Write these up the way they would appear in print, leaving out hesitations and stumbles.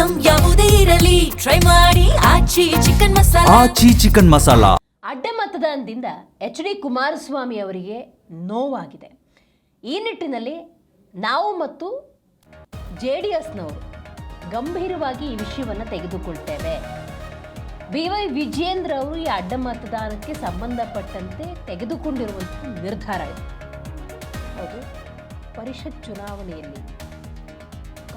Item ಯಾವುದೇ ಇರಲಿ try ಮಾಡಿ ಆಚಿ ಚಿಕನ್ ಮಸಾಲಾ. ಅಡ್ಡ ಮತದಾನದಿಂದ ಎಚ್.ಡಿ. ಕುಮಾರಸ್ವಾಮಿ ಅವರಿಗೆ ನೋವಾಗಿದೆ. ಈ ನಿಟ್ಟಿನಲ್ಲಿ ನಾವು ಮತ್ತು JDSನವರು ಗಂಭೀರವಾಗಿ ಈ ವಿಷಯವನ್ನು ತೆಗೆದುಕೊಳ್ತೇವೆ. BY ವಿಜಯೇಂದ್ರ ಅವರು ಈ ಅಡ್ಡ ಮತದಾನಕ್ಕೆ ಸಂಬಂಧಪಟ್ಟಂತೆ ತೆಗೆದುಕೊಂಡಿರುವಂತಹ ನಿರ್ಧಾರ ಇದೆ. ಹೌದು, ಪರಿಷತ್ ಚುನಾವಣೆಯಲ್ಲಿ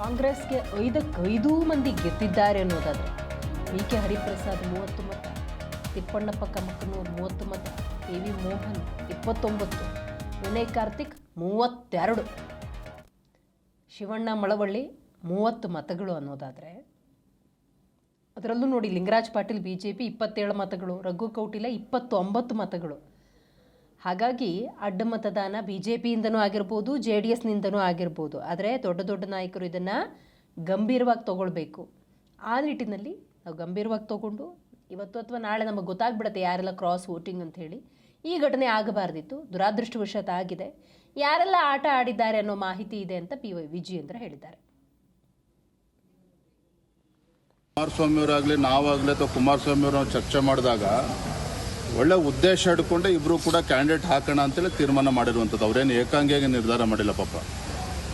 ಕಾಂಗ್ರೆಸ್ಗೆ 5 ಮಂದಿ ಗೆದ್ದಿದ್ದಾರೆ ಅನ್ನೋದಾದರೆ BK ಹರಿಪ್ರಸಾದ್ 30 ಮತ, ತಿಪ್ಪಣ್ಣಪ್ಪ ಕಮಕನೂರ್ 30 ಮತ, KV ಮೋಹನ್ 29, ವಿನಯ್ ಕಾರ್ತಿಕ್ 32, ಶಿವಣ್ಣ ಮಳವಳ್ಳಿ 30 ಮತಗಳು ಅನ್ನೋದಾದರೆ, ಅದರಲ್ಲೂ ನೋಡಿ ಲಿಂಗರಾಜ್ ಪಾಟೀಲ್ BJP 27 ಮತಗಳು, ರಘು ಕೌಟಿಲ 29 ಮತಗಳು. ಹಾಗಾಗಿ ಅಡ್ಡ ಮತದಾನ BJPಯಿಂದನೂ ಆಗಿರ್ಬೋದು, JDSನಿಂದನೂ ಆಗಿರ್ಬೋದು. ಆದರೆ ದೊಡ್ಡ ನಾಯಕರು ಇದನ್ನು ಗಂಭೀರವಾಗಿ ತಗೊಳ್ಬೇಕು. ಆ ನಿಟ್ಟಿನಲ್ಲಿ ನಾವು ಗಂಭೀರವಾಗಿ ತಗೊಂಡು ಇವತ್ತು ಅಥವಾ ನಾಳೆ ನಮಗೆ ಗೊತ್ತಾಗ್ಬಿಡುತ್ತೆ ಯಾರೆಲ್ಲ ಕ್ರಾಸ್ ವೋಟಿಂಗ್ ಅಂತ ಹೇಳಿ. ಈ ಘಟನೆ ಆಗಬಾರ್ದಿತ್ತು, ದುರಾದೃಷ್ಟವಶಾತ್ ಆಗಿದೆ. ಯಾರೆಲ್ಲ ಆಟ ಆಡಿದ್ದಾರೆ ಅನ್ನೋ ಮಾಹಿತಿ ಇದೆ ಅಂತ BY ವಿಜಯೇಂದ್ರ ಹೇಳಿದ್ದಾರೆ. ಕುಮಾರಸ್ವಾಮಿ ಅವರಾಗಲಿ ನಾವಾಗಲಿ ಅಥವಾ ಕುಮಾರಸ್ವಾಮಿ ಅವರು ಚರ್ಚೆ ಮಾಡಿದಾಗ ಒಳ್ಳೆ ಉದ್ದೇಶ ಇಟ್ಕೊಂಡೆ ಇಬ್ಬರು ಕೂಡ ಕ್ಯಾಂಡಿಡೇಟ್ ಹಾಕೋಣ ಅಂತೇಳಿ ತೀರ್ಮಾನ ಮಾಡಿರುವಂಥದ್ದು. ಅವರೇನು ಏಕಾಂಗಿಯಾಗಿ ನಿರ್ಧಾರ ಮಾಡಿಲ್ಲ. ಪಾಪ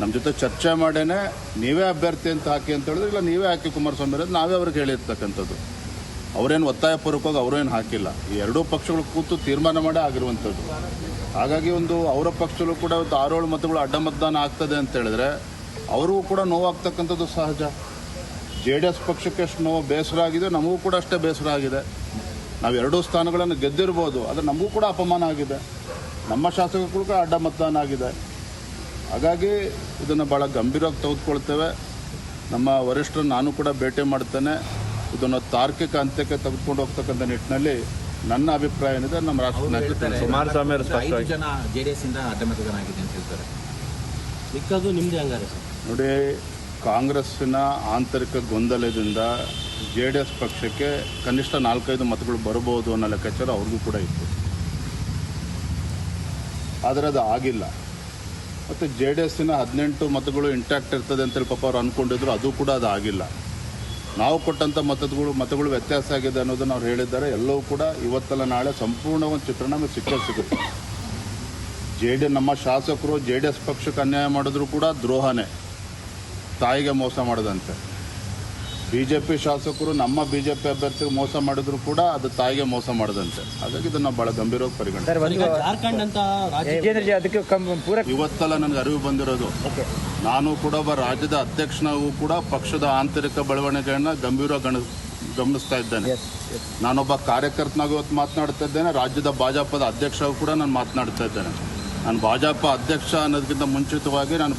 ನಮ್ಮ ಜೊತೆ ಚರ್ಚೆ ಮಾಡೇನೆ ನೀವೇ ಅಭ್ಯರ್ಥಿ ಅಂತ ಹಾಕಿ ಅಂತ ಹೇಳಿದ್ರೆ, ಇಲ್ಲ ನೀವೇ ಹಾಕಿ ಕುಮಾರಸ್ವಾಮಿ ಅವರದ್ದು ನಾವೇ ಅವ್ರಿಗೆ ಹೇಳಿರ್ತಕ್ಕಂಥದ್ದು. ಅವರೇನು ಒತ್ತಾಯಪೂರ್ವಕವಾಗಿ ಅವರೇನು ಹಾಕಿಲ್ಲ. ಈ ಎರಡೂ ಪಕ್ಷಗಳು ಕೂತು ತೀರ್ಮಾನ ಮಾಡೇ ಆಗಿರುವಂಥದ್ದು. ಹಾಗಾಗಿ ಅವರ ಪಕ್ಷದಲ್ಲೂ ಕೂಡ ಇವತ್ತು 6-7 ಮತಗಳು ಅಡ್ಡ ಮತದಾನ ಆಗ್ತದೆ ಅಂತ ಹೇಳಿದ್ರೆ ಅವ್ರಿಗೂ ಕೂಡ ನೋವಾಗ್ತಕ್ಕಂಥದ್ದು ಸಹಜ. JDS ಪಕ್ಷಕ್ಕೆ ಎಷ್ಟು ನೋವು ಬೇಸರ ಆಗಿದೆ, ನಮಗೂ ಕೂಡ ಅಷ್ಟೇ ಬೇಸರ ಆಗಿದೆ. ನಾವು 2 ಸ್ಥಾನಗಳನ್ನು ಗೆದ್ದಿರ್ಬೋದು, ಆದರೆ ನಮಗೂ ಕೂಡ ಅಪಮಾನ ಆಗಿದೆ. ನಮ್ಮ ಶಾಸಕರು ಕೂಡ ಅಡ್ಡ ಮತದಾನ ಆಗಿದೆ. ಹಾಗಾಗಿ ಇದನ್ನು ಭಾಳ ಗಂಭೀರವಾಗಿ ತೆಗೆದುಕೊಳ್ತೇವೆ. ನಮ್ಮ ವರಿಷ್ಠರನ್ನು ನಾನು ಕೂಡ ಭೇಟಿ ಮಾಡ್ತೇನೆ. ಇದನ್ನು ತಾರ್ಕಿಕ ಅಂತ್ಯಕ್ಕೆ ತೆಗೆದುಕೊಂಡು ಹೋಗ್ತಕ್ಕಂಥ ನಿಟ್ಟಿನಲ್ಲಿ ನನ್ನ ಅಭಿಪ್ರಾಯ ಏನಿದೆ ನಮ್ಮ ರಾಷ್ಟ್ರ ನಾಯಕರು ಕುಮಾರಸ್ವಾಮಿ ಅವರು 5 ಜನ JDSಯಿಂದ ಅಡ್ಡ ಮತದಾನ ಆಗಿದೆ ಅಂತ ಹೇಳ್ತಾರೆ. ಸಿಕ್ಕದು ನಿಮ್ಮದೇ ಹಂಗಾರೆ ಸರ್? ನೋಡಿ, ಕಾಂಗ್ರೆಸ್ಸಿನ ಆಂತರಿಕ ಗೊಂದಲದಿಂದ JDS ಪಕ್ಷಕ್ಕೆ ಕನಿಷ್ಠ 4-5 ಮತಗಳು ಬರ್ಬೋದು ಅನ್ನೋ ಲೆಕ್ಕಾಚಾರ ಅವ್ರಿಗೂ ಕೂಡ ಇತ್ತು. ಆದರೆ ಅದು ಆಗಿಲ್ಲ. ಮತ್ತು JDSನ 18 ಮತಗಳು ಇಂಟ್ಯಾಕ್ಟ್ ಇರ್ತದೆ ಅಂತೇಳಿ ಪಾಪ ಅವ್ರು ಅಂದ್ಕೊಂಡಿದ್ರು, ಅದು ಕೂಡ ಅದು ಆಗಿಲ್ಲ. ನಾವು ಕೊಟ್ಟಂಥ ಮತಗಳು ವ್ಯತ್ಯಾಸ ಆಗಿದೆ ಅನ್ನೋದನ್ನು ಅವ್ರು ಹೇಳಿದ್ದಾರೆ. ಎಲ್ಲವೂ ಕೂಡ ಇವತ್ತಲ್ಲ ನಾಳೆ ಸಂಪೂರ್ಣ ಒಂದು ಚಿತ್ರಣ ನಮಗೆ ಸಿಗುತ್ತೆ. ನಮ್ಮ ಶಾಸಕರು JDS ಪಕ್ಷಕ್ಕೆ ಅನ್ಯಾಯ ಮಾಡಿದ್ರು ಕೂಡ ದ್ರೋಹನೇ, ತಾಯಿಗೆ ಮೋಸ ಮಾಡದಂತೆ. BJP ಶಾಸಕರು ನಮ್ಮ BJP ಅಭ್ಯರ್ಥಿಗೆ ಮೋಸ ಮಾಡಿದ್ರು ಕೂಡ ಅದು ತಾಯಿಗೆ ಮೋಸ ಮಾಡದಂತೆ. ಹಾಗಾಗಿ ಇದನ್ನು ಭಾಳ ಗಂಭೀರವಾಗಿ ಪರಿಗಣಿಸ್ತಾರೆ. ಇವತ್ತೆಲ್ಲ ನನಗೆ ಅರಿವು ಬಂದಿರೋದು. ನಾನು ಕೂಡ ಒಬ್ಬ ರಾಜ್ಯದ ಅಧ್ಯಕ್ಷನಾಗೂ ಕೂಡ ಪಕ್ಷದ ಆಂತರಿಕ ಬೆಳವಣಿಗೆಯನ್ನು ಗಂಭೀರವಾಗಿ ಗಮನಿಸ್ತಾ ಇದ್ದೇನೆ. ನಾನೊಬ್ಬ ಕಾರ್ಯಕರ್ತನಾಗೂ ಇವತ್ತು ಮಾತನಾಡ್ತಾ ಇದ್ದೇನೆ. ರಾಜ್ಯದ ಭಾಜಪದ ಅಧ್ಯಕ್ಷ ಕೂಡ ನಾನು ಮಾತನಾಡ್ತಾ ಇದ್ದೇನೆ. ನಾನು ಭಾಜಪ ಅಧ್ಯಕ್ಷ ಅನ್ನೋದಕ್ಕಿಂತ ಮುಂಚಿತವಾಗಿ ನಾನು